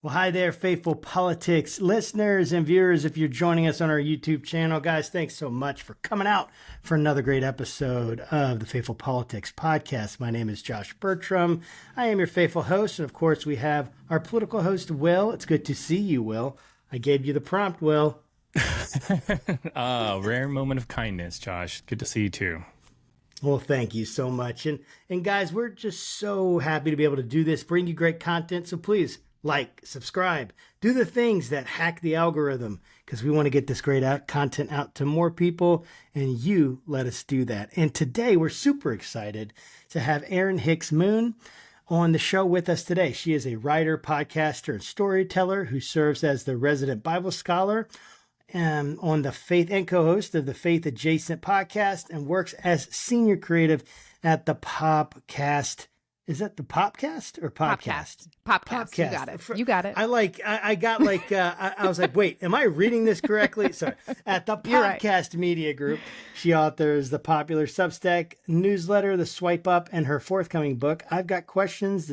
Well, hi there, Faithful Politics listeners and viewers. If you're joining us on our YouTube channel, guys, thanks so much for coming out for another great episode of the Faithful Politics podcast. My name is Josh Bertram. I am your faithful host. And of course, we have our political host, Will. It's good to see you, Will. I gave you the prompt, Will. Rare moment of kindness, Josh. Good to see you too. Well, thank you so much. And guys, we're just so happy to be able to do this, bring you great content. So please, like, subscribe, do the things that hack the algorithm, because we want to get this great content out to more people, and you let us do that. And today we're super excited to have Erin Hicks Moon on the show with us today. She is a writer, podcaster, and storyteller who serves as the resident Bible scholar on the Faith and co-host of the Faith Adjacent podcast, and works as senior creative at the Popcast. Is that the Popcast or podcast? Popcast. You got it. You got it. I was like, wait, am I reading this correctly? Sorry. At the Popcast Media Group, she authors the popular Substack newsletter, The Swipe Up, and her forthcoming book, I've Got Questions,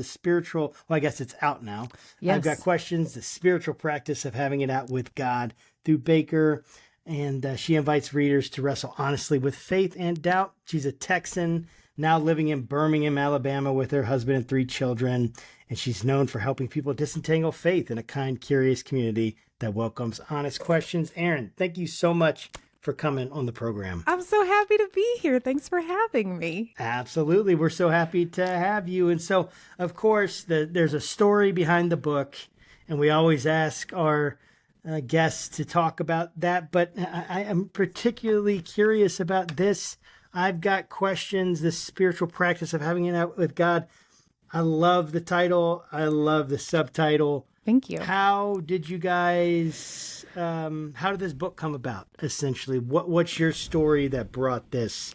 well, I guess it's out now. Yes. I've Got Questions, the spiritual practice of having it out with God through Baker. And she invites readers to wrestle honestly with faith and doubt. She's a Texan, now living in Birmingham, Alabama with her husband and 3 children. And she's known for helping people disentangle faith in a kind, curious community that welcomes honest questions. Erin, thank you so much for coming on the program. I'm so happy to be here. Thanks for having me. Absolutely. We're so happy to have you. And so, of course, there's a story behind the book, and we always ask our guests to talk about that. But I am particularly curious about this. I've Got Questions, the spiritual practice of having it out with God. I love the title. I love the subtitle. Thank you. How did you guys, how did this book come about, essentially? What's your story that brought this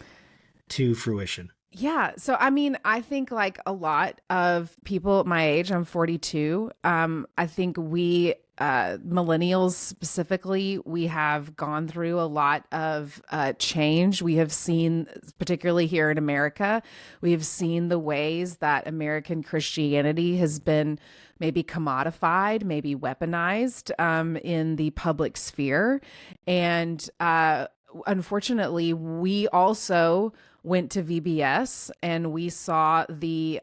to fruition? Yeah. So, I mean, I think like a lot of people my age, I'm 42. I think we, millennials specifically, we have gone through a lot of change. We have seen, particularly here in America, we have seen the ways that American Christianity has been maybe commodified, maybe weaponized in the public sphere. And unfortunately, we also went to VBS and we saw the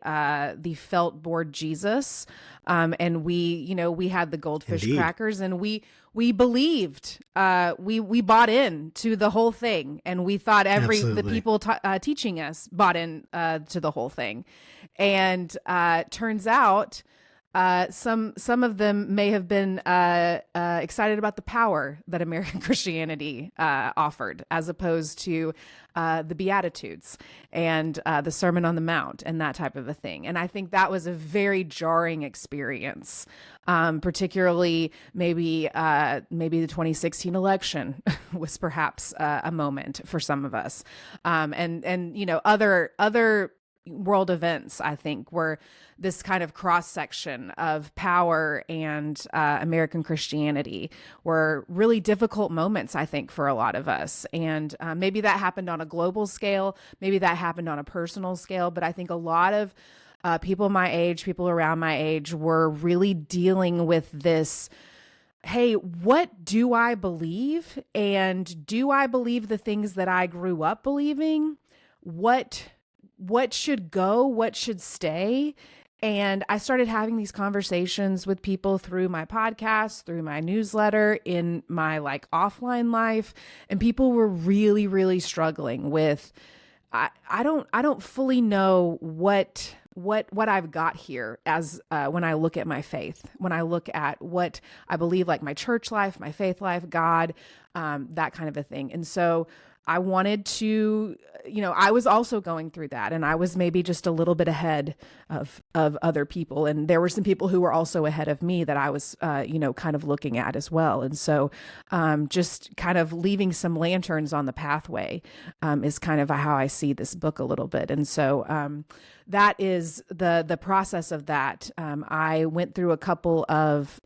felt board Jesus, and we had the goldfish Indeed. crackers, and we believed, we bought in to the whole thing, and we thought the people teaching us bought in to the whole thing, and turns out some of them may have been excited about the power that American Christianity offered, as opposed to the Beatitudes and the Sermon on the Mount and that type of a thing. And I think that was a very jarring experience, particularly maybe the 2016 election was perhaps a moment for some of us, and other world events, I think, were this kind of cross section of power and American Christianity were really difficult moments, I think, for a lot of us. And maybe that happened on a global scale, maybe that happened on a personal scale, but I think a lot of people my age, people around my age, were really dealing with this. Hey, what do I believe? And do I believe the things that I grew up believing? What should go? What should stay? And I started having these conversations with people through my podcast, through my newsletter, in my offline life. And people were really, really struggling with, I don't fully know what I've got here as when I look at my faith, when I look at what I believe, like my church life, my faith life, God, that kind of a thing. And so I wanted to, I was also going through that, and I was maybe just a little bit ahead of other people. And there were some people who were also ahead of me that I was, kind of looking at as well. And so just kind of leaving some lanterns on the pathway is kind of how I see this book a little bit. And so that is the process of that. I went through a couple of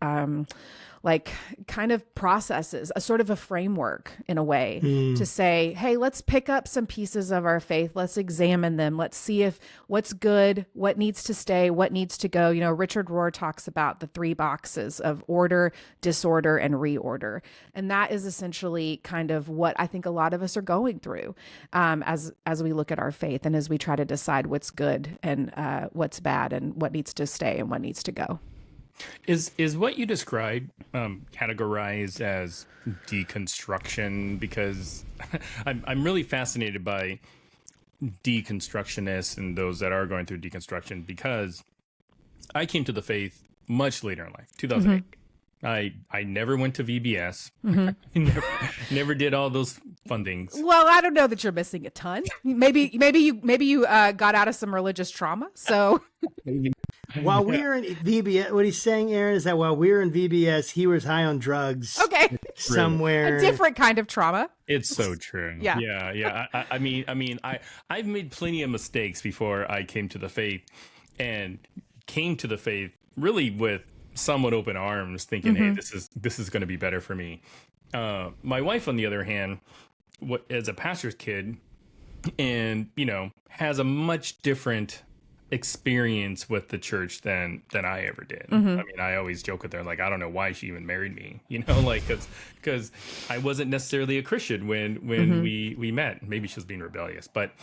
like kind of processes, a sort of a framework in a way to say, hey, let's pick up some pieces of our faith. Let's examine them. Let's see if what's good, what needs to stay, what needs to go. You know, Richard Rohr talks about the 3 boxes of order, disorder, and reorder. And that is essentially kind of what I think a lot of us are going through as we look at our faith and as we try to decide what's good and what's bad and what needs to stay and what needs to go. Is what you described categorized as deconstruction? Because I'm really fascinated by deconstructionists and those that are going through deconstruction, because I came to the faith much later in life, 2008. I never went to VBS. never did all those fun things. Well, I don't know that you're missing a ton. Maybe you got out of some religious trauma. So while we were in VBS, what he's saying, Erin, is that while we were in VBS, he was high on drugs. Okay, somewhere a different kind of trauma. It's so true. Yeah. I mean, I've made plenty of mistakes before I came to the faith, and came to the faith really with somewhat open arms, thinking, hey, this is going to be better for me. My wife, on the other hand, as a pastor's kid, and has a much different experience with the church than I ever did. I mean, I always joke with her, like, I don't know why she even married me, like, because I wasn't necessarily a Christian when we met. Maybe she was being rebellious, but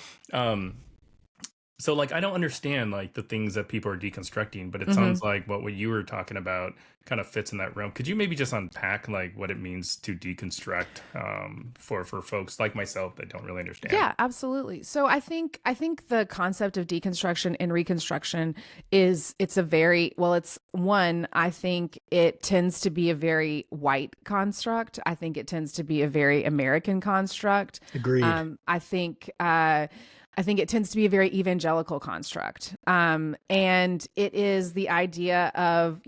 so, like, I don't understand, like, the things that people are deconstructing, but it sounds like what you were talking about kind of fits in that realm. Could you maybe just unpack, like, what it means to deconstruct for folks like myself that don't really understand? Yeah, absolutely. So I think the concept of deconstruction and reconstruction I think it tends to be a very white construct. I think it tends to be a very American construct. Agreed. I think it tends to be a very evangelical construct. And it is the idea of,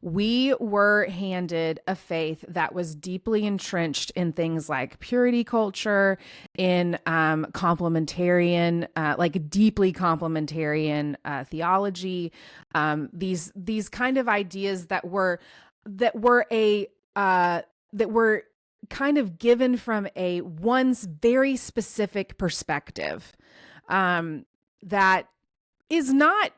we were handed a faith that was deeply entrenched in things like purity culture, in complementarian, like deeply complementarian theology, these kind of ideas that were kind of given from one's very specific perspective, that is not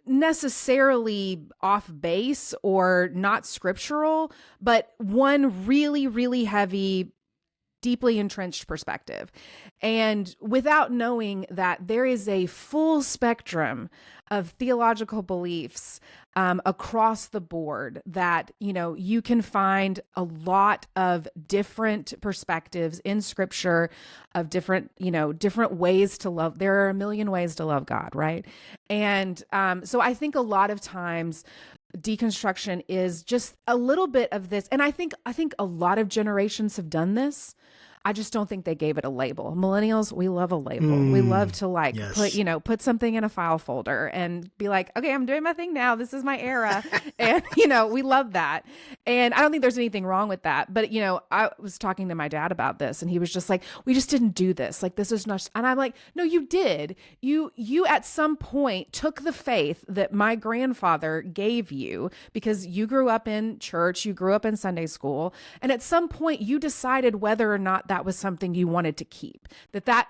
necessarily off base or not scriptural, but one really, really heavy, deeply entrenched perspective. And without knowing that there is a full spectrum of theological beliefs across the board, that, you can find a lot of different perspectives in scripture of different ways to love. There are a million ways to love God, right? And so I think a lot of times deconstruction is just a little bit of this. And I think a lot of generations have done this. I just don't think they gave it a label. Millennials, we love a label. We love to put something in a file folder and be like, okay, I'm doing my thing now. This is my era. And, we love that. And I don't think there's anything wrong with that. But, I was talking to my dad about this, and he was just like, we just didn't do this. Like, this is not, and I'm like, no, you did. You at some point took the faith that my grandfather gave you, because you grew up in church, you grew up in Sunday school. And at some point you decided whether or not that was something you wanted to keep.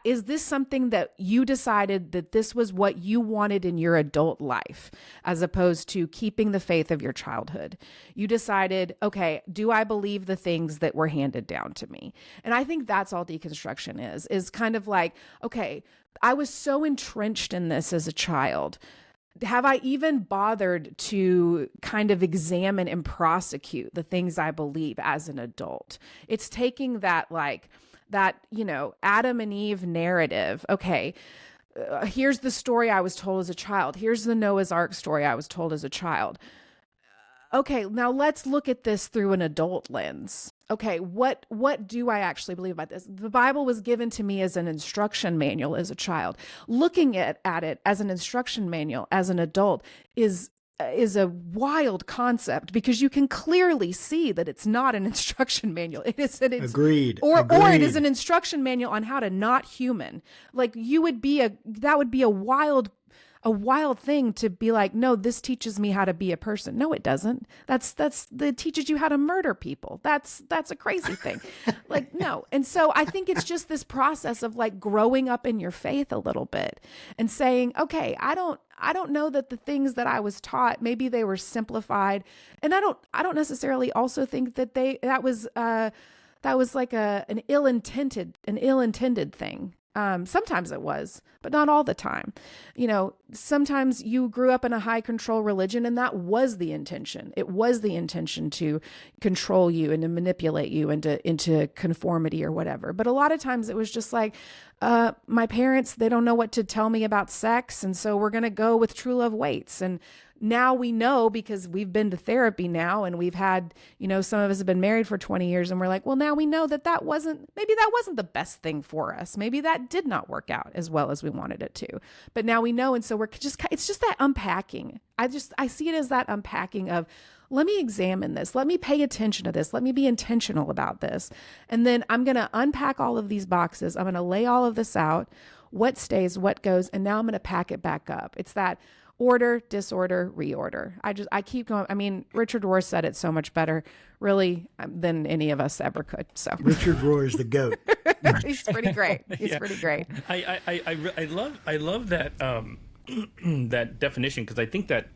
Is this something that you decided that this was what you wanted in your adult life, as opposed to keeping the faith of your childhood? You decided, okay, do I believe the things that were handed down to me? And I think that's all deconstruction is kind of like, okay, I was so entrenched in this as a child. Have I even bothered to kind of examine and prosecute the things I believe as an adult? It's taking that Adam and Eve narrative. Okay, here's the story I was told as a child. Here's the Noah's Ark story I was told as a child. Okay, now let's look at this through an adult lens. Okay, what do I actually believe about this? The Bible was given to me as an instruction manual as a child. Looking at it as an instruction manual as an adult is a wild concept, because you can clearly see that it's not an instruction manual. Agreed. Or it is an instruction manual on how to not human. Like that would be a wild a wild thing to be like, no, this teaches me how to be a person. No, it doesn't. That teaches you how to murder people. That's a crazy thing. Like, no. And so I think it's just this process of like growing up in your faith a little bit and saying, okay, I don't know that the things that I was taught, maybe they were simplified. And I don't necessarily also think that that was like an ill-intended thing. Sometimes it was, but not all the time. Sometimes you grew up in a high control religion and that was the intention. It was the intention to control you and to manipulate you into conformity or whatever. But a lot of times it was just like, my parents, they don't know what to tell me about sex. And so we're going to go with true love waits. And now we know because we've been to therapy now and we've had, some of us have been married for 20 years and we're like, well, now we know that wasn't the best thing for us. Maybe that did not work out as well as we wanted it to, but now we know. And so it's just that unpacking. I see it as that unpacking of, let me examine this. Let me pay attention to this. Let me be intentional about this. And then I'm going to unpack all of these boxes. I'm going to lay all of this out, what stays, what goes, and now I'm going to pack it back up. It's that order, disorder, reorder. I keep going. I mean, Richard Rohr said it so much better, really, than any of us ever could. So Richard Rohr is the GOAT. He's pretty great. He's pretty great. I love that that definition, because I think that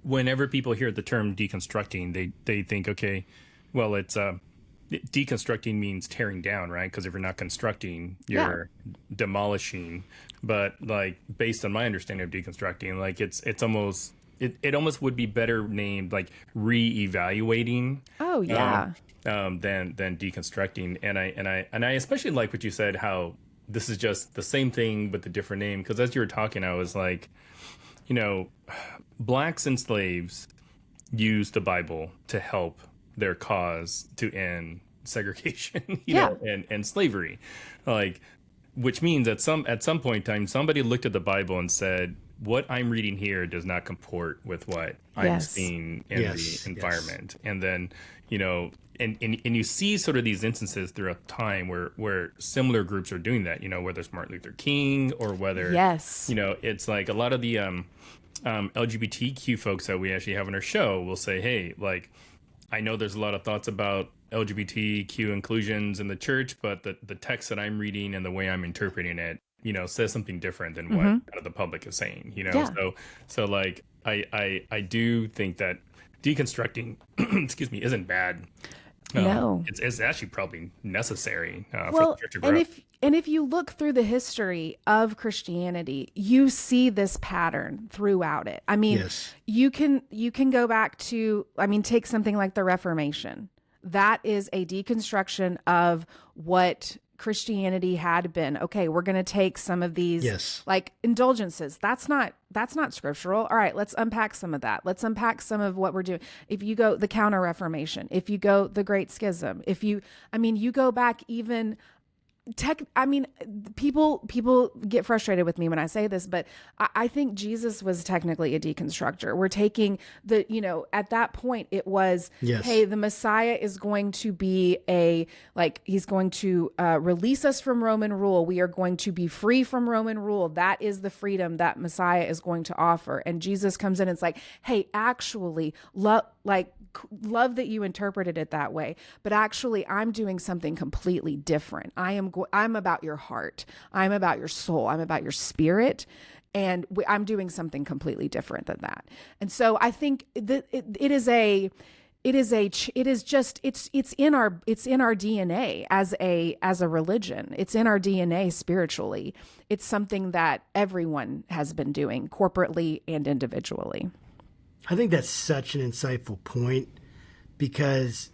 whenever people hear the term deconstructing, they think, okay, well, it's deconstructing means tearing down, right? Because if you're not constructing, you're demolishing. But like, based on my understanding of deconstructing, like it almost would be better named like re-evaluating. Oh yeah. Than deconstructing. And I especially like what you said, how this is just the same thing with a different name. Because as you were talking, I was like, blacks and slaves used the Bible to help their cause to end segregation, and slavery, like, which means at some point in time, somebody looked at the Bible and said, what I'm reading here does not comport with what I'm seeing in the environment. And then, and you see sort of these instances throughout time where similar groups are doing that, whether it's Martin Luther King or whether, it's like a lot of the LGBTQ folks that we actually have on our show will say, hey, like, I know there's a lot of thoughts about LGBTQ inclusions in the church, but the text that I'm reading and the way I'm interpreting it, says something different than what kind of the public is saying, So like, I do think that deconstructing, excuse me, isn't bad. No, it's actually probably necessary for well, the church to grow. And if you look through the history of Christianity, you see this pattern throughout it. I mean, you can go back to, take something like the Reformation. That is a deconstruction of what Christianity had been. Okay, we're going to take some of these like indulgences. That's not scriptural. All right, let's unpack some of that. Let's unpack some of what we're doing. If you go the Counter Reformation, if you go the Great Schism, you go back even people get frustrated with me when I say this, but I think Jesus was technically a deconstructor. We're taking at that point it was, hey, the Messiah is going to be he's going to release us from Roman rule. We are going to be free from Roman rule. That is the freedom that Messiah is going to offer. And Jesus comes in and it's like, hey, actually, love that you interpreted it that way, but actually I'm doing something completely different. I'm about your heart. I'm about your soul. I'm about your spirit. And I'm doing something completely different than that. And so I think that it's in our DNA as a religion. It's in our DNA spiritually. It's something that everyone has been doing corporately and individually. I think that's such an insightful point, because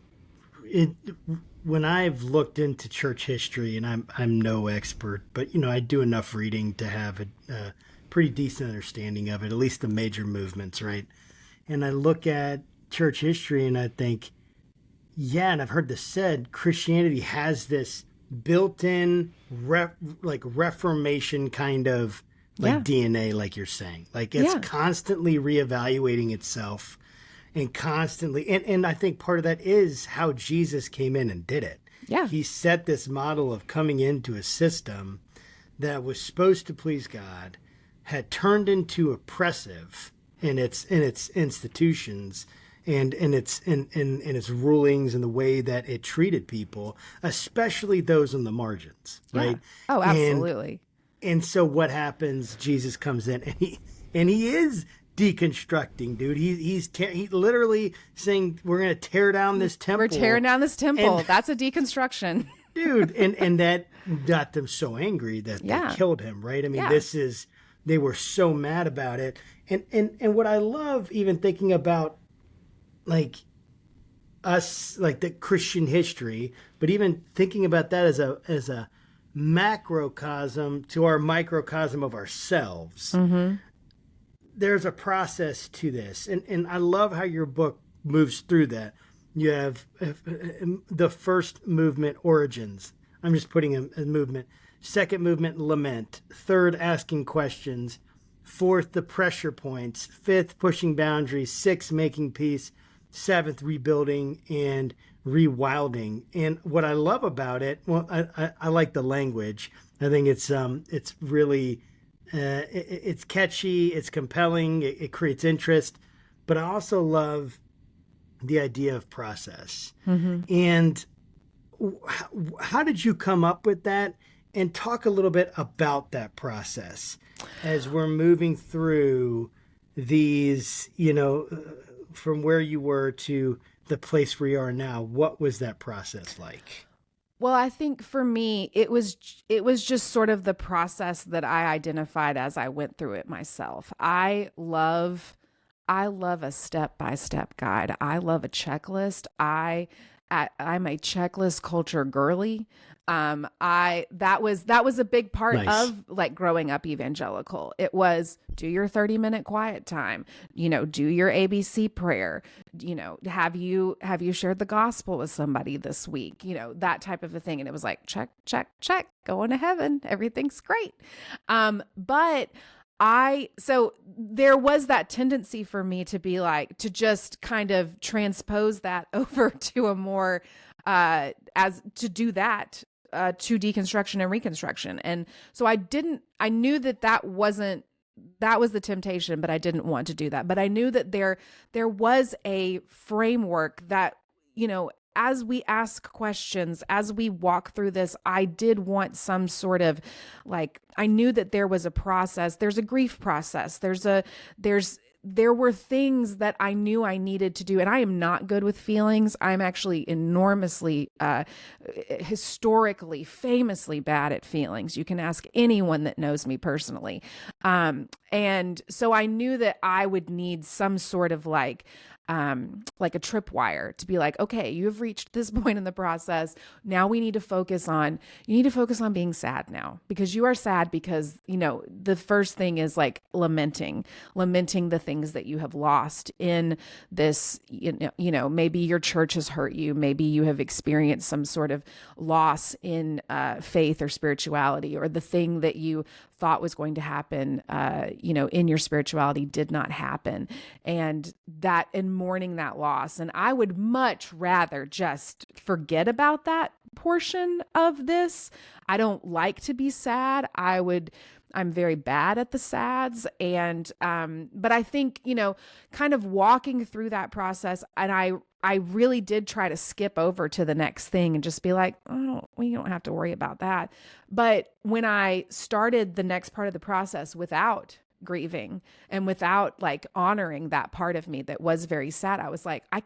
when I've looked into church history, and I'm no expert, but I do enough reading to have a pretty decent understanding of it, at least the major movements, right? And I look at church history and I think, and I've heard this said, Christianity has this built-in Reformation kind of DNA, like you're saying, like it's constantly reevaluating itself and constantly. And I think part of that is how Jesus came in and did it. Yeah. He set this model of coming into a system that was supposed to please God, had turned into oppressive in its institutions and in its rulings and the way that it treated people, especially those on the margins, right? Oh, absolutely. And so what happens? Jesus comes in and he is deconstructing, dude. He's literally saying, we're going to tear down this temple. We're tearing down this temple. And that's a deconstruction. Dude, and that got them so angry that they killed him, right? I mean, they were so mad about it. And what I love, even thinking about like us, like the Christian history, but even thinking about that as a macrocosm to our microcosm of ourselves. Mm-hmm. There's a process to this. And I love how your book moves through that. You have the first movement, origins. I'm just putting a movement. Second movement, lament. Third, asking questions. Fourth, the pressure points. Fifth, pushing boundaries. Sixth, making peace. Seventh, rebuilding and rewilding. And what I love about it, well, I like the language. I think it's really, it's catchy, it's compelling, it creates interest. But I also love the idea of process. Mm-hmm. And how did you come up with that? And talk a little bit about that process as we're moving through these, from where you were to the place where you are now. What was that process like? Well, I think for me, it was just sort of the process that I identified as I went through it myself. I love a step-by-step guide. I love a checklist. I'm a checklist culture girly. That was a big part of like growing up evangelical. It was do your 30-minute quiet time, do your ABC prayer, have you shared the gospel with somebody this week, that type of a thing. And it was like, check, going to heaven. Everything's great. So there was that tendency for me to be like, to just kind of transpose that over to a more, to deconstruction and reconstruction. And so I knew that was the temptation, but I didn't want to do that. But I knew that there was a framework that, as we ask questions, as we walk through this, I did want some sort of I knew that there was a process. There's a grief process. There were things that I knew I needed to do. And I am not good with feelings. I'm actually enormously, historically, famously bad at feelings. You can ask anyone that knows me personally. And so I knew that I would need some sort of like a tripwire to be like, okay, you have reached this point in the process. Now you need to focus on being sad now, because you are sad because, the first thing is like lamenting the things that you have lost in this, maybe your church has hurt you. Maybe you have experienced some sort of loss in faith or spirituality, or the thing that you thought was going to happen, in your spirituality did not happen. And mourning that loss. And I would much rather just forget about that portion of this. I don't like to be sad. I'm very bad at the sads. And, but I think, kind of walking through that process, and I really did try to skip over to the next thing and just be like, oh, we don't have to worry about that. But when I started the next part of the process without grieving and without like honoring that part of me that was very sad, I was like, I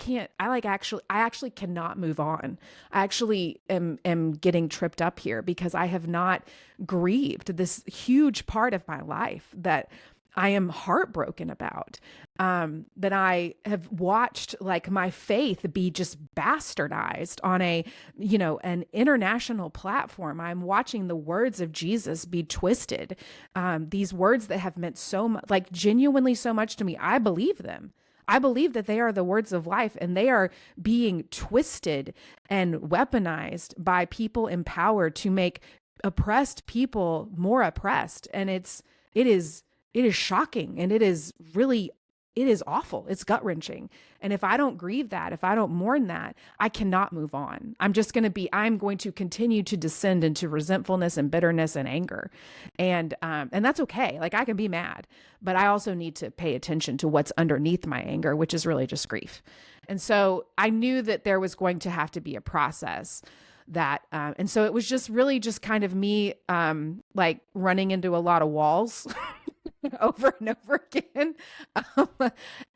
actually cannot move on. I actually am getting tripped up here because I have not grieved this huge part of my life that I am heartbroken about, that I have watched like my faith be just bastardized on an international platform. I'm watching the words of Jesus be twisted. These words that have meant so much, like genuinely so much to me, I believe them. I believe that they are the words of life, and they are being twisted and weaponized by people in power to make oppressed people more oppressed. And it is shocking, and it is really it is awful. It's gut wrenching. And if I don't grieve that, if I don't mourn that, I cannot move on. I'm going to continue to descend into resentfulness and bitterness and anger. And that's okay. Like, I can be mad, but I also need to pay attention to what's underneath my anger, which is really just grief. And so I knew that there was going to have to be a process that, and so it was just really just kind of me, like running into a lot of walls over and over again,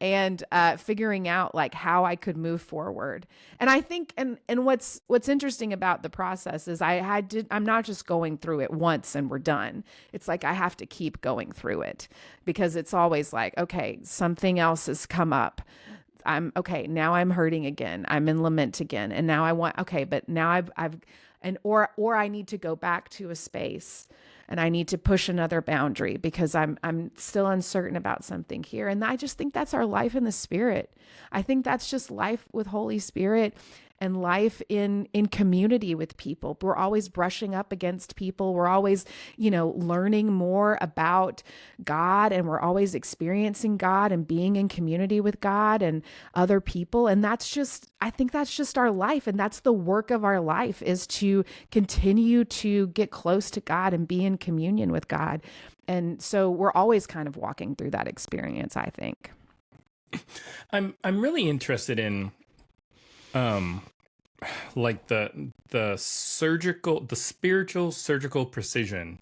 and figuring out like how I could move forward. And I think, and what's interesting about the process is I'm not just going through it once and we're done. It's like I have to keep going through it, because it's always like, okay, something else has come up. Now I'm hurting again. I'm in lament again. And now but now or I need to go back to a space and I need to push another boundary because I'm still uncertain about something here. And I just think that's our life in the Spirit. I think that's just life with Holy Spirit and life in community with people. We're always brushing up against people. We're always, learning more about God, and we're always experiencing God and being in community with God and other people. And I think that's just our life. And that's the work of our life, is to continue to get close to God and be in communion with God. And so we're always kind of walking through that experience, I think. I'm really interested in like the spiritual surgical precision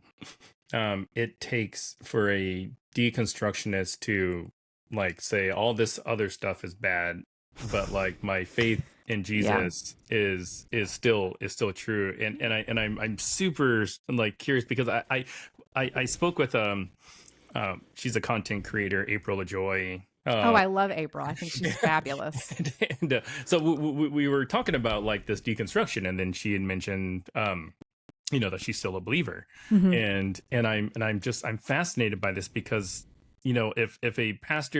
it takes for a deconstructionist to like say all this other stuff is bad, but like my faith in Jesus is still true. And I'm super like curious, because I spoke with she's a content creator, April LaJoy. I love April. I think she's fabulous. And so we were talking about like this deconstruction, and then she had mentioned, that she's still a believer. Mm-hmm. And I'm fascinated by this, because, if a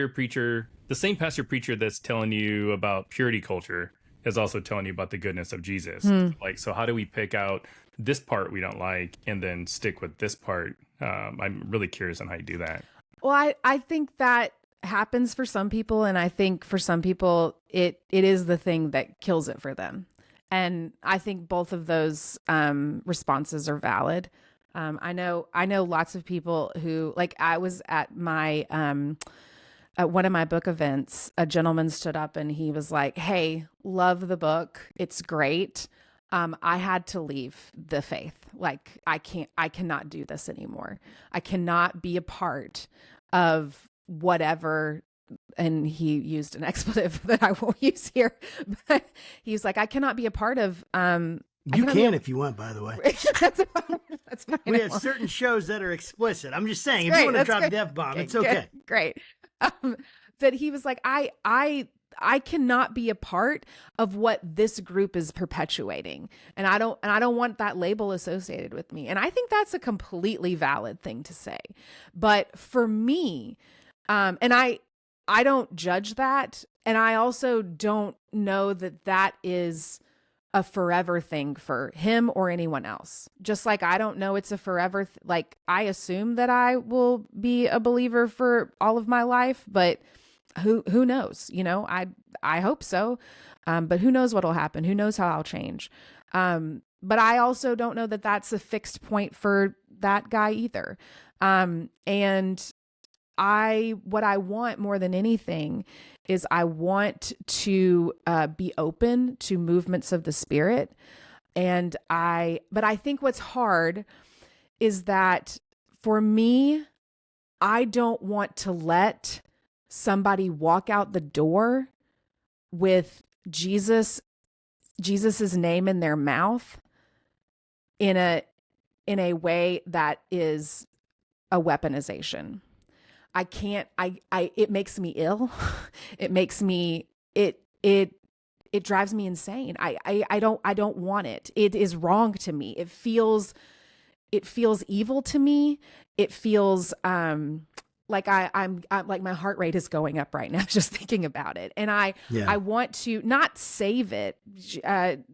preacher, the same preacher that's telling you about purity culture is also telling you about the goodness of Jesus. Like, so how do we pick out this part we don't like and then stick with this part? I'm really curious on how you do that. Well, I think that happens for some people, and I think for some people it is the thing that kills it for them. And I think both of those responses are valid. I know lots of people who, like, I was at my at one of my book events, a gentleman stood up and he was like, "Hey, love the book. It's great. I had to leave the faith. Like, I cannot do this anymore. I cannot be a part of whatever," and he used an expletive that I won't use here, but he's like, "I cannot be a part of." You can if you want, by the way. That's fine. We have certain shows that are explicit. I'm just saying, if you want to drop the F-bomb, it's okay. Great. But he was like, I cannot be a part of what this group is perpetuating. And I don't want that label associated with me. And I think that's a completely valid thing to say. But for me, and I don't judge that. And I also don't know that is a forever thing for him or anyone else. Just like I don't know it's a forever, like I assume that I will be a believer for all of my life, but who knows? I hope so. But who knows what'll happen? Who knows how I'll change? But I also don't know that that's a fixed point for that guy either. And what I want more than anything is I want to be open to movements of the Spirit. But I think what's hard is that for me, I don't want to let somebody walk out the door with Jesus's name in their mouth in a way that is a weaponization. I can't, it makes me ill. It makes me, it drives me insane. I don't want it. It is wrong to me. It feels evil to me. It feels, like I'm like my heart rate is going up right now just thinking about it. And I want to not save it,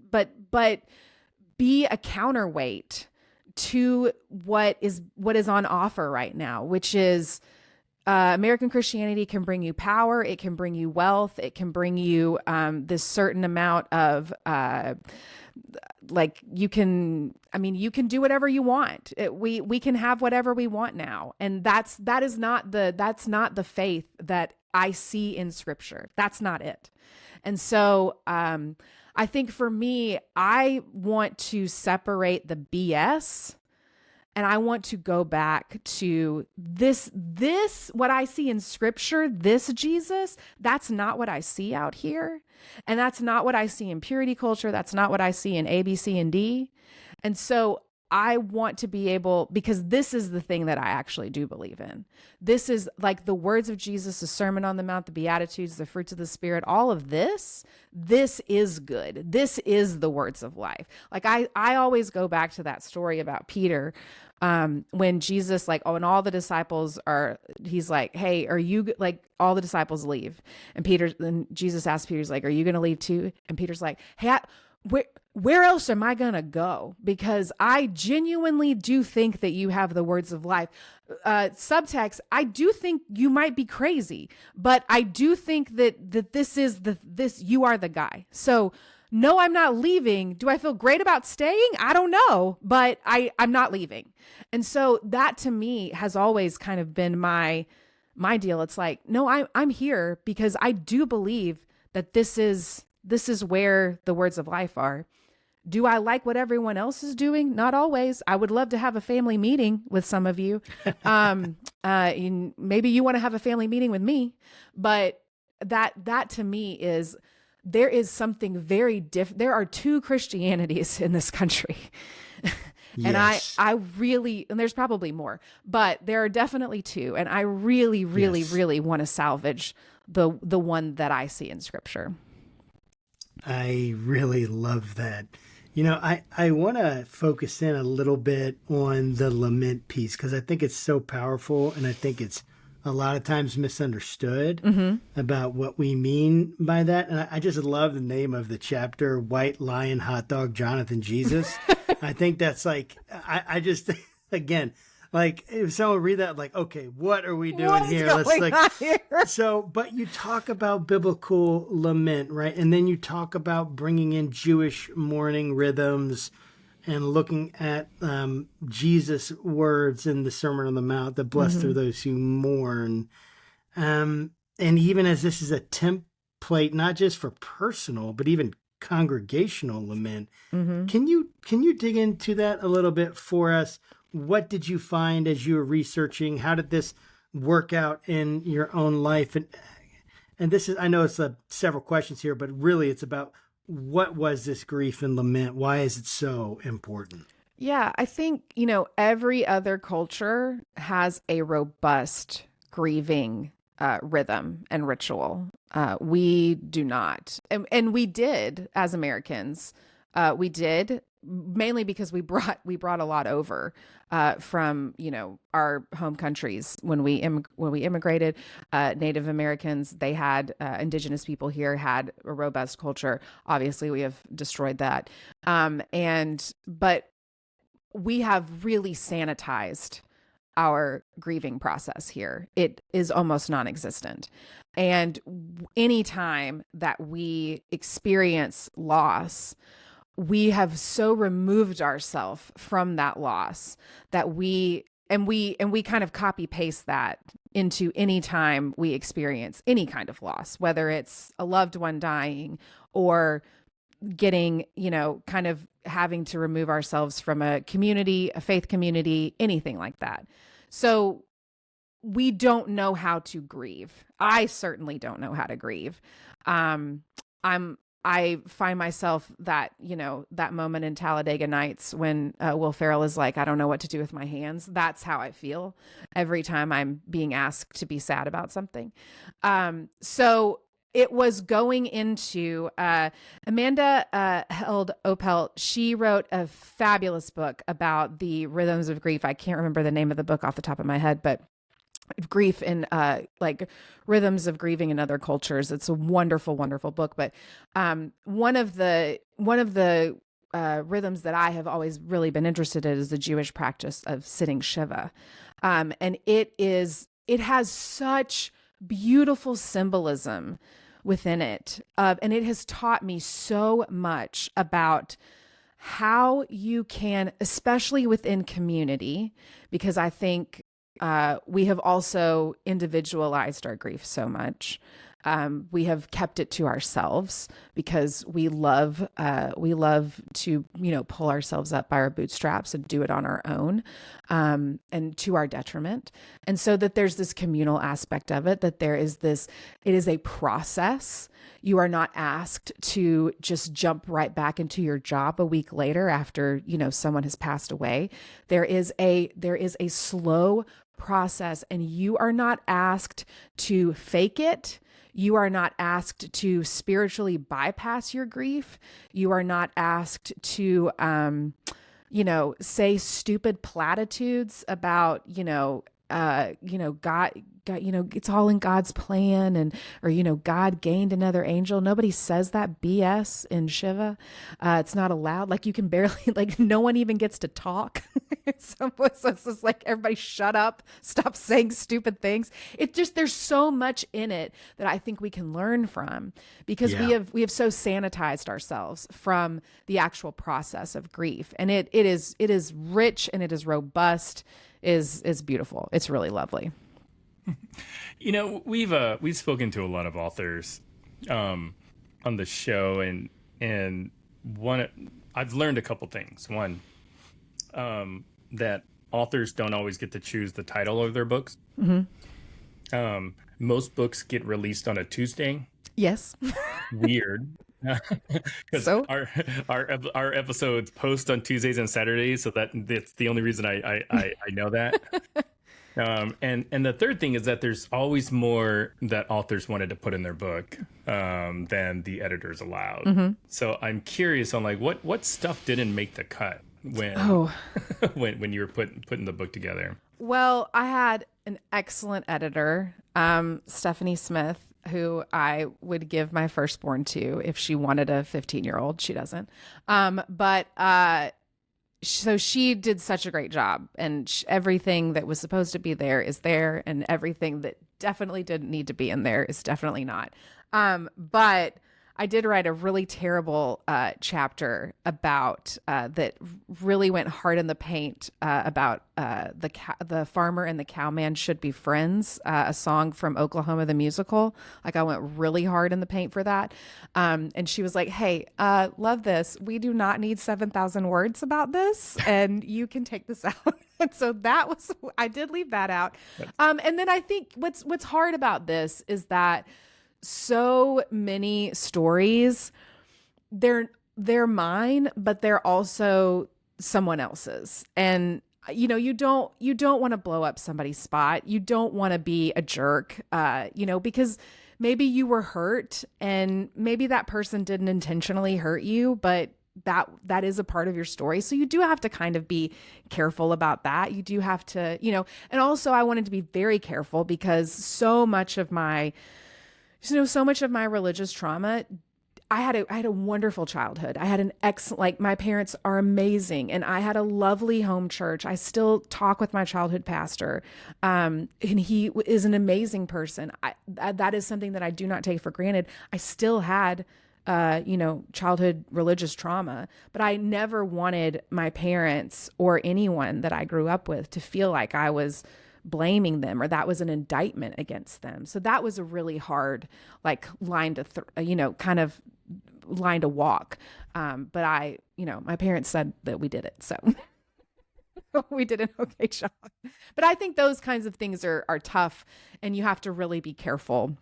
but be a counterweight to what is on offer right now, which is American Christianity can bring you power. It can bring you wealth. It can bring you this certain amount of you can do whatever you want. We can have whatever we want now. And that's not the faith that I see in Scripture. That's not it. And so I think for me, I want to separate the BS. And I want to go back to this, what I see in Scripture, this Jesus, that's not what I see out here. And that's not what I see in purity culture. That's not what I see in A, B, C, and D. And so I want to be able, because this is the thing that I actually do believe in. This is like the words of Jesus, the Sermon on the Mount, the Beatitudes, the fruits of the Spirit, all of this is good. This is the words of life. Like I always go back to that story about Peter, when Jesus, and all the disciples he's like, hey, are you, all the disciples leave. And Jesus asked Peter, he's like, are you going to leave too? And Peter's like, hey, where else am I going to go? Because I genuinely do think that you have the words of life. Subtext, I do think you might be crazy, but I do think that this you are the guy. So no, I'm not leaving. Do I feel great about staying? I don't know, but I'm not leaving. And so that to me has always kind of been my deal. It's like, no, I'm here because I do believe that this is where the words of life are. Do I like what everyone else is doing? Not always. I would love to have a family meeting with some of you. Maybe you want to have a family meeting with me, but that to me is, there is something very different. There are two Christianities in this country. And yes. I really, and there's probably more, but there are definitely two. And I really, really, yes. really want to salvage the one that I see in Scripture. I really love that. I want to focus in a little bit on the lament piece because I think it's so powerful, and I think it's a lot of times misunderstood about what we mean by that. And I just love the name of the chapter, White Lion Hot Dog Jonathan Jesus. I think that's I just, again, if someone read that, okay, what are we doing here? But you talk about biblical lament, right? And then you talk about bringing in Jewish mourning rhythms and looking at Jesus' words in the Sermon on the Mount, that blessed are those who mourn. And even as this is a template, not just for personal, but even congregational lament, can you dig into that a little bit for us? What did you find as you were researching? How did this work out in your own life? And this is, I know it's several questions here, but really it's about, what was this grief and lament? Why is it so important? Yeah, I think, every other culture has a robust grieving rhythm and ritual. We do not. And we did as Americans. We did, mainly because we brought a lot over from our home countries when we immigrated. Native Americans, they had indigenous people here had a robust culture. Obviously, we have destroyed that, but we have really sanitized our grieving process here. It is almost non-existent. And anytime that we experience loss, we have so removed ourselves from that loss that we kind of copy paste that into any time we experience any kind of loss, whether it's a loved one dying or getting, kind of having to remove ourselves from a community, a faith community, anything like that. So we don't know how to grieve. I certainly don't know how to grieve. I find myself that moment in Talladega Nights when Will Ferrell is like, I don't know what to do with my hands. That's how I feel every time I'm being asked to be sad about something. So it was going into Amanda Held Opel. She wrote a fabulous book about the rhythms of grief. I can't remember the name of the book off the top of my head, but grief and rhythms of grieving in other cultures. It's a wonderful, wonderful book. But one of the rhythms that I have always really been interested in is the Jewish practice of sitting Shiva. And it is it has such beautiful symbolism within it. And it has taught me so much about how you can, especially within community, because I think we have also individualized our grief so much. We have kept it to ourselves because we love to, pull ourselves up by our bootstraps and do it on our own, and to our detriment. And so that there's this communal aspect of it, that it is a process. You are not asked to just jump right back into your job a week later after, someone has passed away. There is a slow process, and you are not asked to fake it. You are not asked to spiritually bypass your grief. You are not asked to, say stupid platitudes about, God, it's all in God's plan, or God gained another angel. Nobody says that BS in Shiva. It's not allowed. Like, you can barely, no one even gets to talk. It's just like, everybody shut up, stop saying stupid things. There's so much in it that I think we can learn from, because we have so sanitized ourselves from the actual process of grief. And it is rich, and it is robust, is beautiful. It's really lovely. We've spoken to a lot of authors on the show, and I've learned a couple things. One, that authors don't always get to choose the title of their books. Mm-hmm. Most books get released on a Tuesday. Yes. Weird. Because our episodes post on Tuesdays and Saturdays, so that's the only reason I know that. And the third thing is that there's always more that authors wanted to put in their book than the editors allowed. Mm-hmm. So I'm curious on what stuff didn't make the cut when you were putting the book together. Well, I had an excellent editor, Stephanie Smith, who I would give my firstborn to if she wanted a 15-year-old. She doesn't. So she did such a great job, and everything that was supposed to be there is there, and everything that definitely didn't need to be in there is definitely not. But I did write a really terrible chapter about that really went hard in the paint about the farmer and the cowman should be friends, a song from Oklahoma the Musical. Like, I went really hard in the paint for that. And she was like, hey, love this. We do not need 7,000 words about this, and you can take this out. And so I did leave that out. And then I think what's hard about this is that so many stories, they're mine, but they're also someone else's. And you don't want to blow up somebody's spot. You don't want to be a jerk, because maybe you were hurt, and maybe that person didn't intentionally hurt you, but that is a part of your story. So you do have to kind of be careful about that. You do have to, and also I wanted to be very careful because so much of my religious trauma, I had a wonderful childhood. I had an excellent, my parents are amazing, and I had a lovely home church. I still talk with my childhood pastor, and he is an amazing person. That is something that I do not take for granted. I still had, childhood religious trauma, but I never wanted my parents or anyone that I grew up with to feel like I was blaming them or that was an indictment against them. So that was a really hard line to line to walk. But my parents said that we did it, so we did an okay job. But I think those kinds of things are tough, and you have to really be careful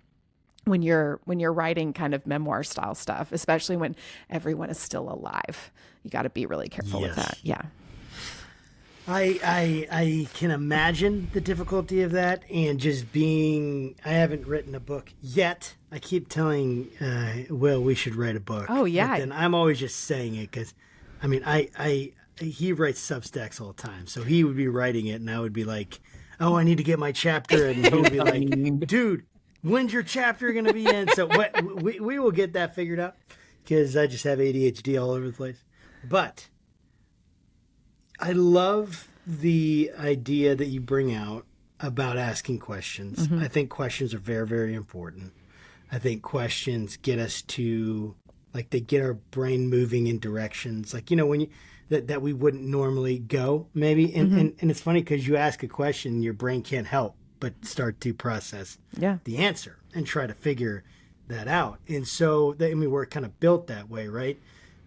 when you're writing kind of memoir style stuff, especially when everyone is still alive. You got to be really careful with that. Yeah. I can imagine the difficulty of that, and I haven't written a book yet. I keep telling Will we should write a book. Oh yeah. But then I'm always just saying it because, he writes Substacks all the time, so he would be writing it, and I would be like, oh, I need to get my chapter, and he would be like, dude, when's your chapter gonna be in? So we will get that figured out because I just have ADHD all over the place, but. I love the idea that you bring out about asking questions. I think questions are very, very important. I think questions get us to, like, they get our brain moving in directions, like, when you, that we wouldn't normally go, maybe. And it's funny because you ask a question, your brain can't help but start to process the answer and try to figure that out. And so, we're kind of built that way, right?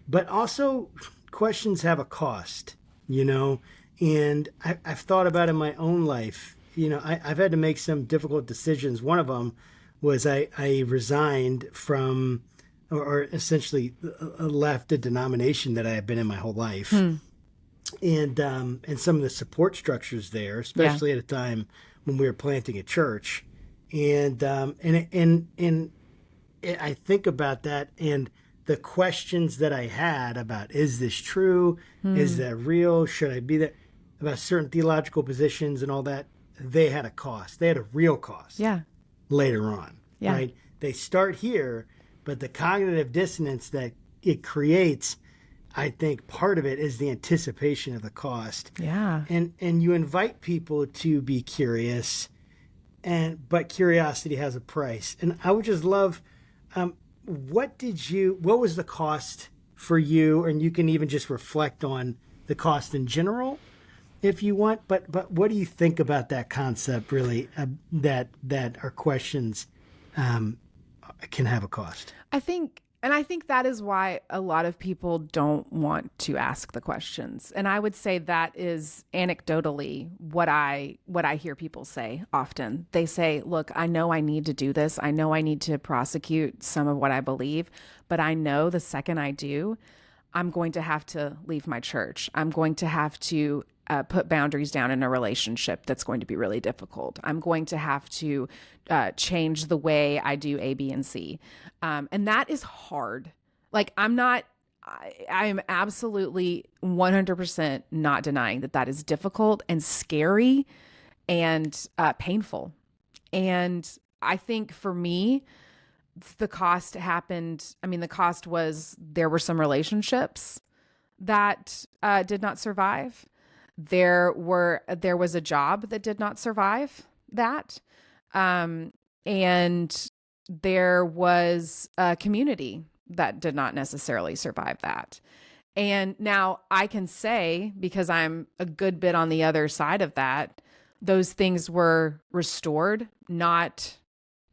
But also, questions have a cost, and I've thought about in my own life, I've had to make some difficult decisions. One of them was I resigned from, or essentially left a denomination that I had been in my whole life. And some of the support structures there, especially at a time when we were planting a church. And I think about that and the questions that I had about, is this true? Is that real? Should I be there? About certain theological positions and all that, they had a cost. They had a real cost later on, right? They start here, but the cognitive dissonance that it creates, I think part of it is the anticipation of the cost. Yeah. And you invite people to be curious, but curiosity has a price. And I would just love, what was the cost for you? And you can even just reflect on the cost in general if you want, but what do you think about that concept, really, that our questions can have a cost? I think that is why a lot of people don't want to ask the questions. And I would say that is anecdotally what I hear people say often. They say, look, I know I need to do this. I know I need to prosecute some of what I believe, but I know the second I do, I'm going to have to leave my church. I'm going to have to put boundaries down in a relationship that's going to be really difficult. I'm going to have to change the way I do A, B, and C. And that is hard. Like, I'm absolutely 100% not denying that is difficult and scary and painful. And I think for me, the cost happened. I mean, the cost was there were some relationships that did not survive. There was a job that did not survive that. And there was a community that did not necessarily survive that. And now I can say, because I'm a good bit on the other side of that, those things were restored, not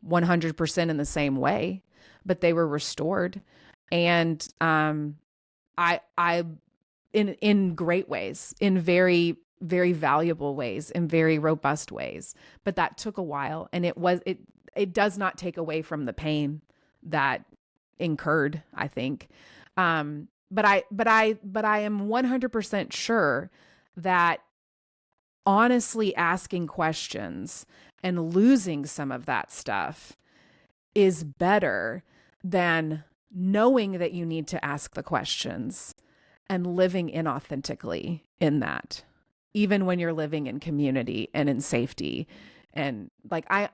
100% in the same way, but they were restored. And I in great ways, in very, very valuable ways, in very robust ways. But that took a while, and it does not take away from the pain that incurred, I think. But I am 100% sure that honestly asking questions and losing some of that stuff is better than knowing that you need to ask the questions and living inauthentically in that, even when you're living in community and in safety. And like, I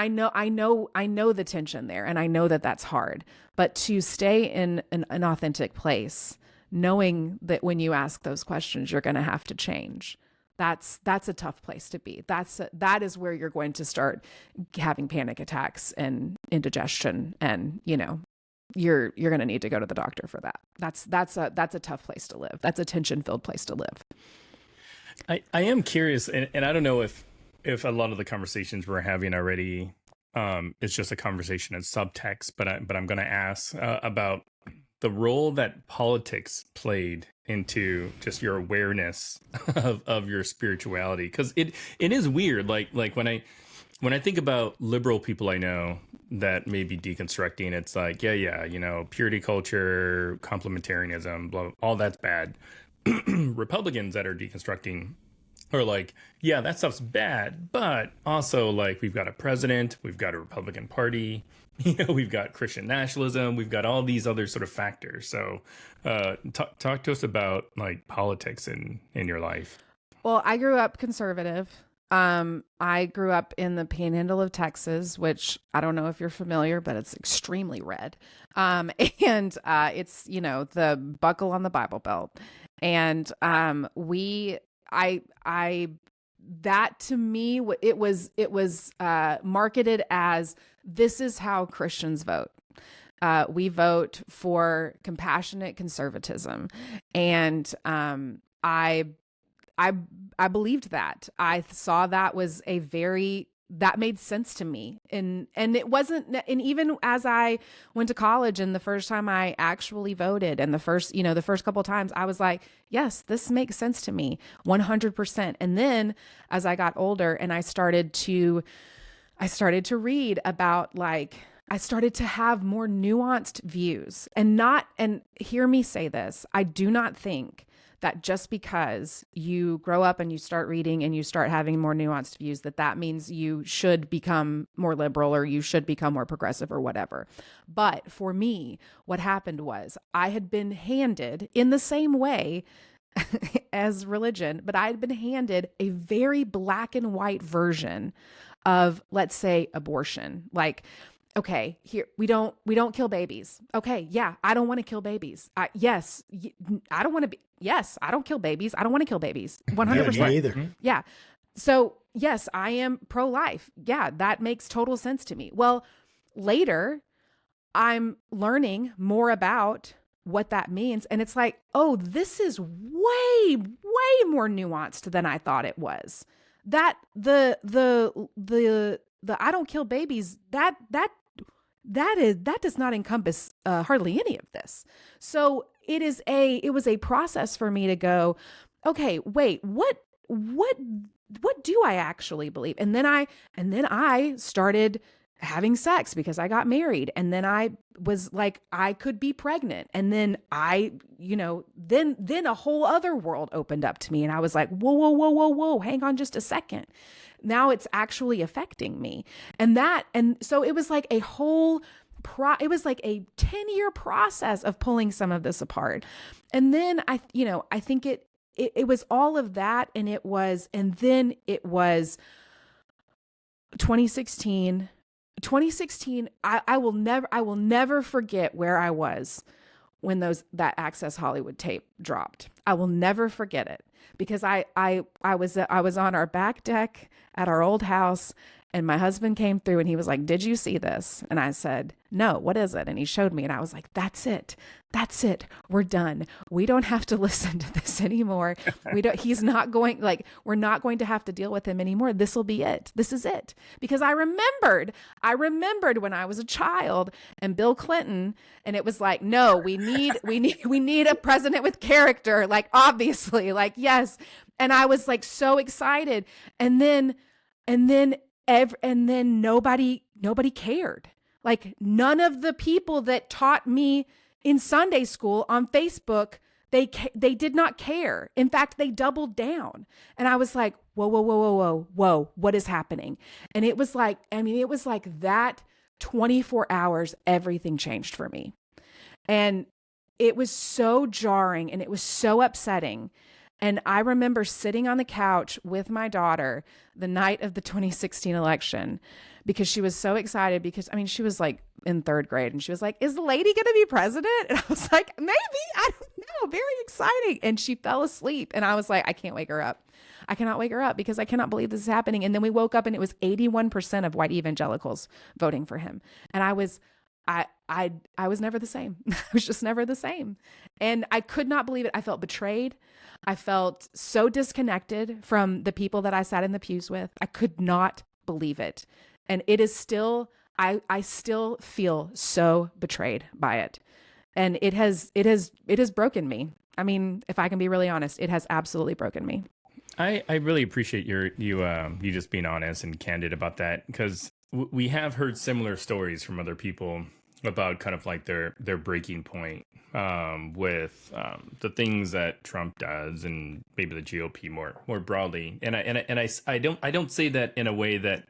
know the tension there, and I know that that's hard, but to stay in an authentic place, knowing that when you ask those questions, you're going to have to change. That's a tough place to be. That is where you're going to start having panic attacks and indigestion, and you're going to need to go to the doctor for that. That's a tough place to live. That's a tension-filled place to live. I am curious, and I don't know if a lot of the conversations we're having already, it's just a conversation in subtext, but I'm going to ask about the role that politics played into just your awareness of your spirituality, because it is weird. Like when I think about liberal people I know that may be deconstructing, it's like, purity culture, complementarianism, blah, all that's bad. Republicans that are deconstructing are like, yeah, that stuff's bad, but also, like, we've got a president, we've got a Republican Party, we've got Christian nationalism, we've got all these other sort of factors. So talk to us about, like, politics in your life. Well, I grew up conservative. I grew up in the Panhandle of Texas, which I don't know if you're familiar, but it's extremely red. And it's, the buckle on the Bible Belt. And I that to me, it was marketed as, this is how Christians vote. We vote for compassionate conservatism. And I believed that. I saw that was that made sense to me. And it wasn't, and even as I went to college and the first time I actually voted, and the first couple of times, I was like, yes, this makes sense to me 100%. And then as I got older and I started to read about, like, I started to have more nuanced views, and hear me say this. I do not think that just because you grow up and you start reading and you start having more nuanced views, that means you should become more liberal or you should become more progressive or whatever. But for me, what happened was I had been handed, in the same way as religion, but I had been handed a very black and white version of, let's say, abortion. Like, okay, here, we don't kill babies. Okay, yeah, I don't want to kill babies. I don't kill babies. I don't want to kill babies. 100%. Yeah, me either. Yeah. So yes, I am pro-life. Yeah, that makes total sense to me. Well, later, I'm learning more about what that means. And it's like, oh, this is way, way more nuanced than I thought it was. That the I don't kill babies, that does not encompass hardly any of this. So it was a process for me to go, okay, wait, what do I actually believe? And then I started having sex because I got married, and then I was like, I could be pregnant, and then then a whole other world opened up to me, and I was like, whoa, hang on just a second. Now it's actually affecting me. And so it was like it was like a 10-year process of pulling some of this apart. And then I think it was all of that. And then it was 2016. I will never forget where I was when that Access Hollywood tape dropped. I will never forget it, because I was on our back deck at our old house, and my husband came through and he was like, "Did you see this?" And I said, "No, what is it?" And he showed me, and I was like, That's it. We're done. We don't have to listen to this anymore. We're not going to have to deal with him anymore. This will be it. This is it. Because I remembered when I was a child and Bill Clinton, and it was like, no, we need a president with character. Like, obviously, like, yes. And I was like so excited. And then nobody cared. Like, none of the people that taught me in Sunday school on Facebook, they did not care. In fact, they doubled down. And I was like, whoa, what is happening? And it was like that 24 hours, everything changed for me. And it was so jarring and it was so upsetting. And I remember sitting on the couch with my daughter the night of the 2016 election, because she was so excited, because she was like in third grade, and she was like, "Is the lady going to be president?" And I was like, "Maybe, I don't know, very exciting." And she fell asleep, and I was like, I can't wake her up. I cannot wake her up, because I cannot believe this is happening. And then we woke up and it was 81% of white evangelicals voting for him. And I was never the same. I was just never the same. And I could not believe it. I felt betrayed. I felt so disconnected from the people that I sat in the pews with. I could not believe it. And it is still, I still feel so betrayed by it. And it has broken me. I mean, if I can be really honest, it has absolutely broken me. I really appreciate you just being honest and candid about that, because we have heard similar stories from other people about kind of like their breaking point with the things that Trump does, and maybe the GOP more broadly. And I don't say that in a way that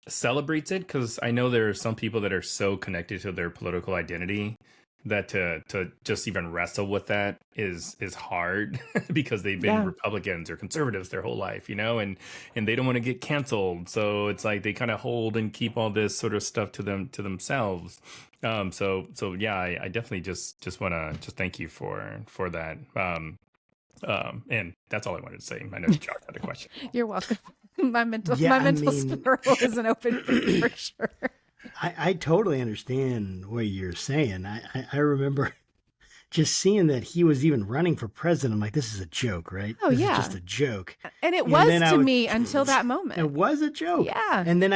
celebrates it, because I know there are some people that are so connected to their political identity that to just even wrestle with that is hard because they've been Republicans or conservatives their whole life, and they don't want to get canceled. So it's like they kind of hold and keep all this sort of stuff to themselves. So yeah, I definitely just want to just thank you for that. And that's all I wanted to say. I know Josh had a question. You're welcome. My mental spiral isn't open for sure. I totally understand what you're saying. I remember just seeing that he was even running for president. I'm like, this is a joke, right? Oh, this yeah. is just a joke. And it was to me until that moment. It was a joke. Yeah. And then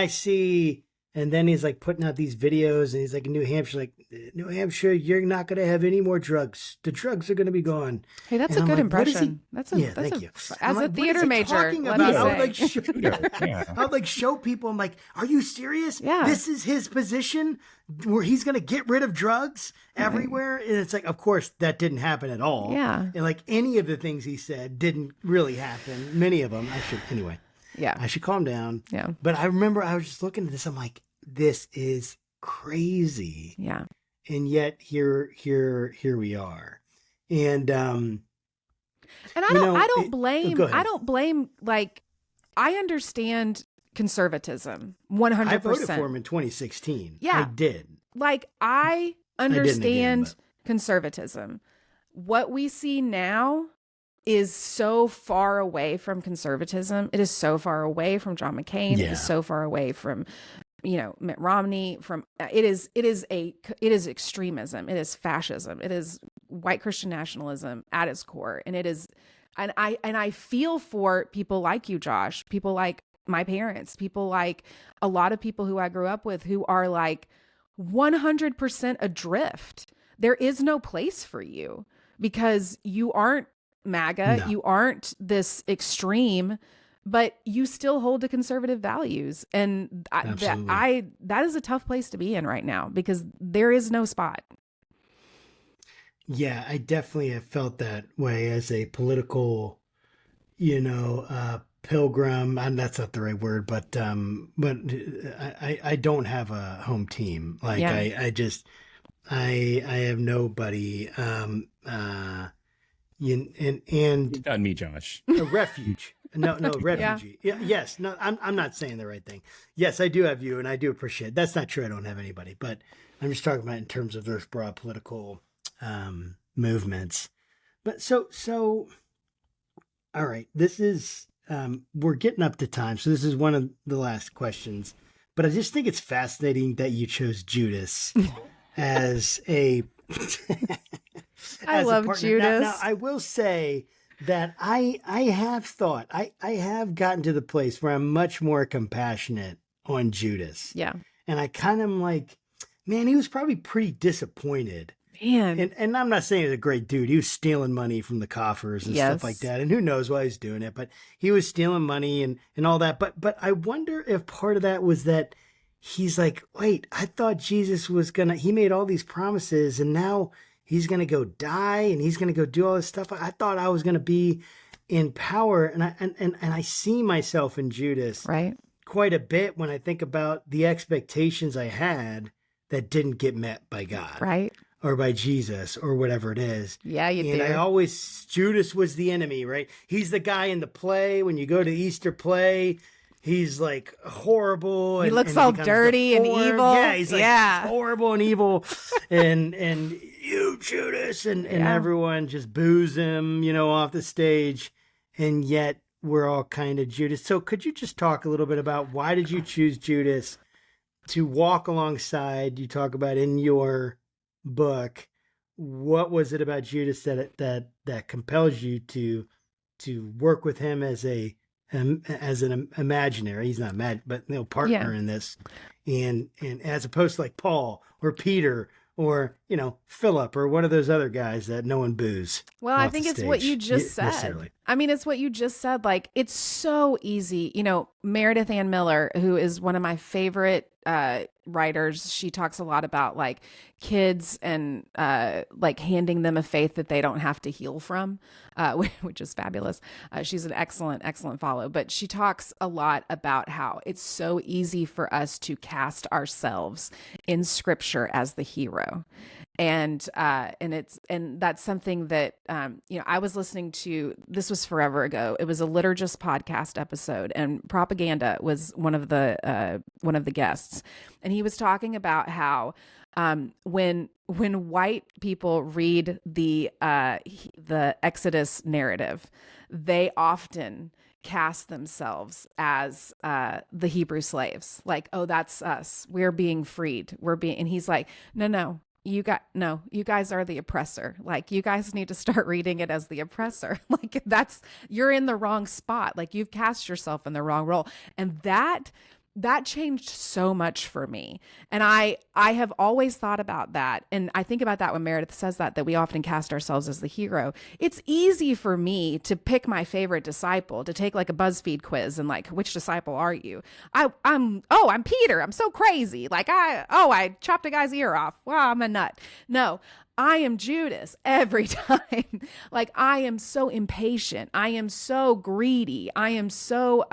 and then he's like putting out these videos, and he's like in New Hampshire, like, New Hampshire, you're not going to have any more drugs. The drugs are going to be gone. Hey, that's a good impression. Thank you. As a theater major, let me say. I would like show people, I'm like, are you serious? Yeah. This is his position where he's going to get rid of drugs everywhere. And it's like, of course, that didn't happen at all. Yeah. And like any of the things he said didn't really happen. Many of them. I should calm down. Yeah. But I remember I was just looking at this. I'm like, this is crazy. Yeah. And yet here we are. And I don't blame, like, I understand conservatism 100%. I voted for him in 2016. Yeah. I did. Like, I understand conservatism. What we see now is so far away from conservatism. It is so far away from John McCain. It is so far away from, Mitt Romney. It is extremism. It is fascism. It is white Christian nationalism at its core. And I feel for people like you, Josh, people like my parents, people like a lot of people who I grew up with who are like 100% adrift. There is no place for you because you aren't MAGA, you aren't this extreme, but you still hold to conservative values. And that is a tough place to be in right now because there is no spot. Yeah, I definitely have felt that way as a political, pilgrim. And that's not the right word, but I don't have a home team. Like I have nobody. And you got me, Josh. A refuge. No, refugee. Yeah. Yes. No, I'm not saying the right thing. Yes, I do have you, and I do appreciate it. That's not true. I don't have anybody, but I'm just talking about in terms of those broad political movements. But so, all right. This is we're getting up to time, so this is one of the last questions. But I just think it's fascinating that you chose Judas as a. I love Judas. Now, I will say that I have thought, I have gotten to the place where I'm much more compassionate on Judas. Yeah. And I kind of am like, man, he was probably pretty disappointed. Man. And I'm not saying he's a great dude. He was stealing money from the coffers and stuff like that. And who knows why he's doing it, but he was stealing money and all that. But I wonder if part of that was that he's like, wait, I thought Jesus he made all these promises and now he's going to go die and he's going to go do all this stuff. I thought I was going to be in power. And I see myself in Judas quite a bit when I think about the expectations I had that didn't get met by God. Right. Or by Jesus or whatever it is. Yeah, you do. And Judas was the enemy, right? He's the guy in the play. When you go to Easter play, he's like horrible. He looks all dirty and evil. Yeah, he's like horrible and evil. and you, Judas, and everyone just boos him, off the stage. And yet we're all kind of Judas. So could you just talk a little bit about why did you choose Judas to walk alongside? You talk about in your book. What was it about Judas that compels you to work with him as an imaginary? He's not mad, but partner in this, and as opposed to like Paul or Peter or Philip or one of those other guys that no one boos. Well, I think it's what you just said. I mean, it's what you just said. Like, it's so easy. Meredith Ann Miller, who is one of my favorite writers, she talks a lot about like kids and like handing them a faith that they don't have to heal from, which is fabulous. She's an excellent follow, but she talks a lot about how it's so easy for us to cast ourselves in scripture as the hero. And that's something that, I was listening to, this was forever ago. It was a Liturgist podcast episode, and Propaganda was one of the guests. And he was talking about how, When white people read the Exodus narrative, they often cast themselves as the Hebrew slaves, like, oh, that's us. We're being freed. And he's like, no. You guys are the oppressor. Like, you guys need to start reading it as the oppressor. Like, you're in the wrong spot. Like, you've cast yourself in the wrong role. And that changed so much for me. And I have always thought about that. And I think about that when Meredith says that we often cast ourselves as the hero. It's easy for me to pick my favorite disciple, to take like a BuzzFeed quiz and like, which disciple are you? I'm Peter. I'm so crazy. Like, I chopped a guy's ear off. Wow, I'm a nut. No, I am Judas every time. Like, I am so impatient. I am so greedy. I am so,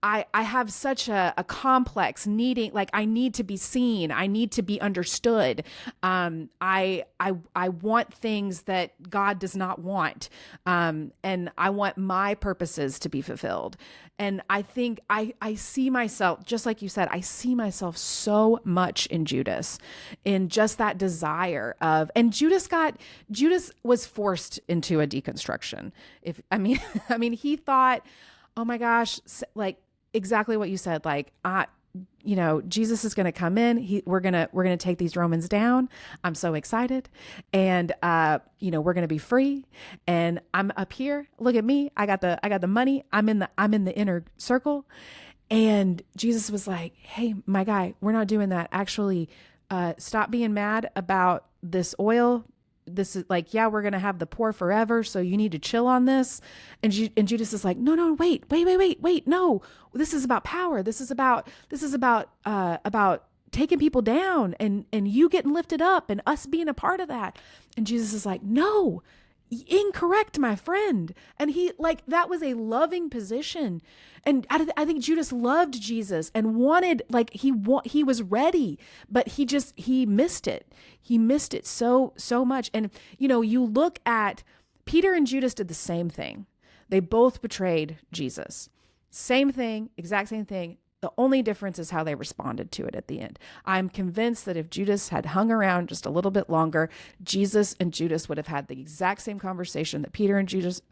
I have such a complex needing, like, I need to be seen. I need to be understood. I want things that God does not want. And I want my purposes to be fulfilled. And I think I see myself, just like you said, I see myself so much in Judas, in just that desire of, and Judas was forced into a deconstruction. He thought, oh my gosh, like, exactly what you said, like, Jesus is going to come in. We're going to take these Romans down. I'm so excited. And, we're going to be free, and I'm up here. Look at me. I got the money. I'm in the inner circle. And Jesus was like, hey, my guy, we're not doing that. Actually, stop being mad about this oil. This is like, yeah, we're going to have the poor forever. So you need to chill on this. And Judas is like, no, wait. No, this is about power. This is about taking people down and you getting lifted up and us being a part of that. And Jesus is like, no, incorrect, my friend. And he, like, that was a loving position. And I think Judas loved Jesus and wanted, like, he was ready, but he missed it. He missed it so much. And, you look at Peter and Judas did the same thing. They both betrayed Jesus. Same thing, exact same thing. The only difference is how they responded to it at the end. I'm convinced that if Judas had hung around just a little bbit longer, Jesus and Judas would have had the exact same conversation that Peter and Jesus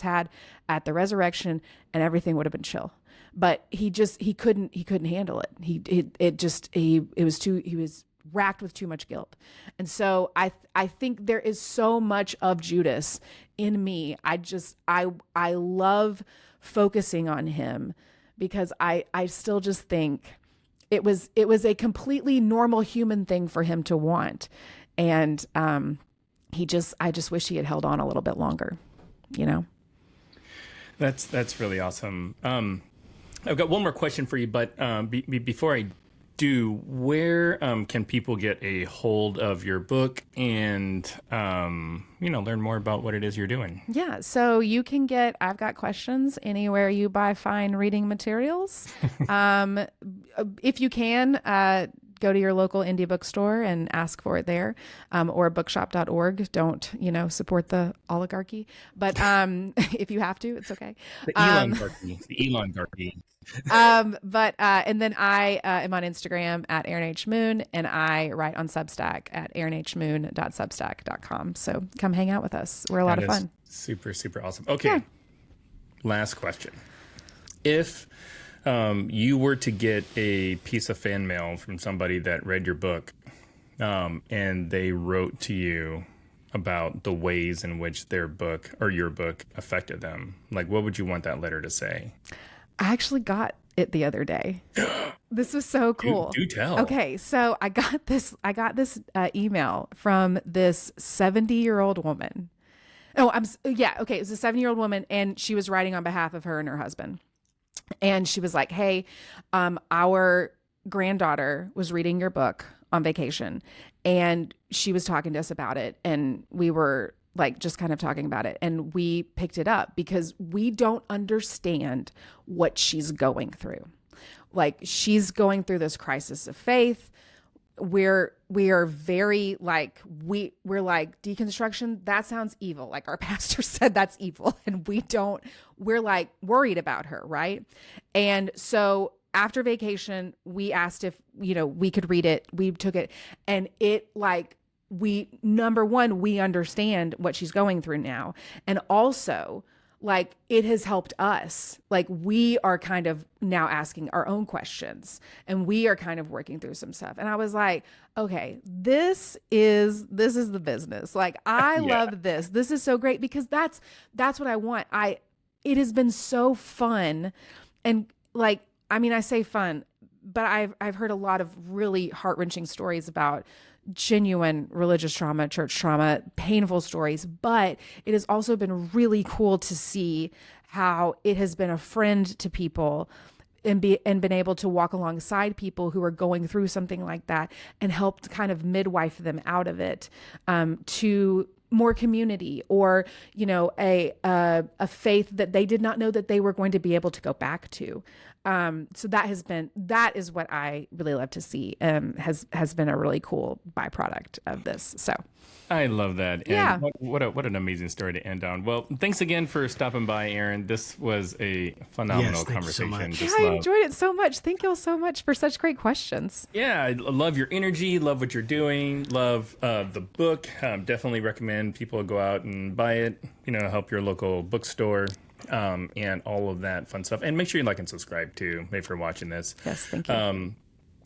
had at the resurrection, and everything would have been chill. But he couldn't handle it. He was racked with too much guilt. And so I think there is so much of Judas in me. I love focusing on him, because I still just think it was a completely normal human thing for him to want. And I just wish he had held on a little bit longer, That's really awesome. I've got one more question for you, but before I do, where can people get a hold of your book and learn more about what it is you're doing? Yeah, so you can get I've Got Questions anywhere you buy fine reading materials. If you can, go to your local indie bookstore and ask for it there, or bookshop.org. Don't, support the oligarchy. But if you have to, it's okay. The Elon Garky. And then I am on Instagram at Erin H Moon, and I write on Substack at erinhmoon.substack.com. So come hang out with us. We're a lot of fun. Super, super awesome. Okay. Yeah. Last question. If you were to get a piece of fan mail from somebody that read your book, and they wrote to you about the ways in which their book or your book affected them, like, what would you want that letter to say? I actually got it the other day. This was so cool. Do tell. Okay, so I got this email from this 70-year-old woman. Oh, okay. It was a 70-year-old woman, and she was writing on behalf of her and her husband. And she was like, "Hey, our granddaughter was reading your book on vacation, and she was talking to us about it, and we were like just kind of talking about it, and we picked it up because we don't understand what she's going through. Like, she's going through this crisis of faith. We are very like, we're like, deconstruction, that sounds evil. Like, our pastor said that's evil, and we're like worried about her, right? And so after vacation, we asked if, we could read it. We took it, and it number one, we understand what she's going through now. And also, like, it has helped us. Like, we are kind of now asking our own questions, and we are kind of working through some stuff. And I was like, okay, this is the business. Like, I love this. This is so great, because that's what I want. It has been so fun. And like, I mean, I say fun, but I've heard a lot of really heart-wrenching stories about genuine religious trauma, church trauma, painful stories. But it has also been really cool to see how it has been a friend to people, and been able to walk alongside people who are going through something like that, and helped kind of midwife them out of it, to more community, or, a faith that they did not know that they were going to be able to go back to. So that is what I really love to see, has been a really cool byproduct of this. So I love that. And what an amazing story to end on. Well, thanks again for stopping by, Erin. This was a phenomenal conversation. I enjoyed it so much. Thank you all so much for such great questions. Yeah, I love your energy, love what you're doing, love the book. Definitely recommend people go out and buy it, help your local bookstore. And all of that fun stuff. And make sure you like and subscribe too, maybe for watching this. Yes, thank you.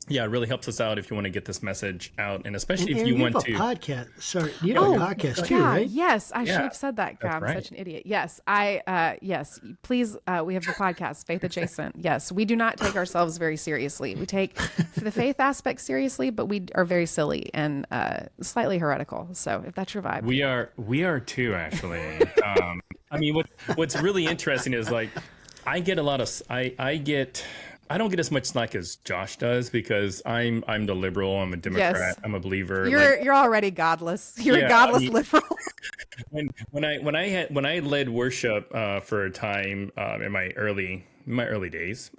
Yeah, it really helps us out if you want to get this message out, and especially if you want to. Podcast. Sorry, you have a podcast too, right? Yes, I should have said that. God, I'm such an idiot. Yes, yes, please. We have the podcast, Faith Adjacent. Yes, we do not take ourselves very seriously. We take the faith aspect seriously, but we are very silly and slightly heretical. So if that's your vibe, we are too, actually. I mean, what's really interesting is, like, I get a lot of I don't get as much slack as Josh does, because I'm the liberal. I'm a Democrat. Yes. I'm a believer. You're already godless. You're a godless liberal. when I led worship for a time in my early days,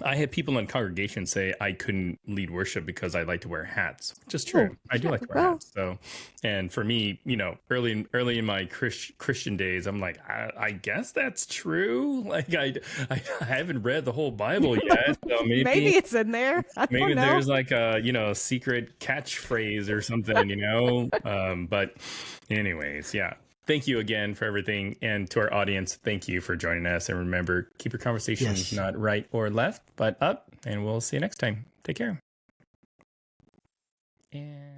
I had people in congregation say I couldn't lead worship because I like to wear hats, which is true. I do like to wear hats. So, and for me, early in my Christian days, I'm like, I guess that's true. Like, I haven't read the whole Bible yet. So maybe it's in there. Maybe there's like a secret catchphrase or something, but anyways, yeah. Thank you again for everything. And to our audience, thank you for joining us. And remember, keep your conversations not right or left, but up. And we'll see you next time. Take care. And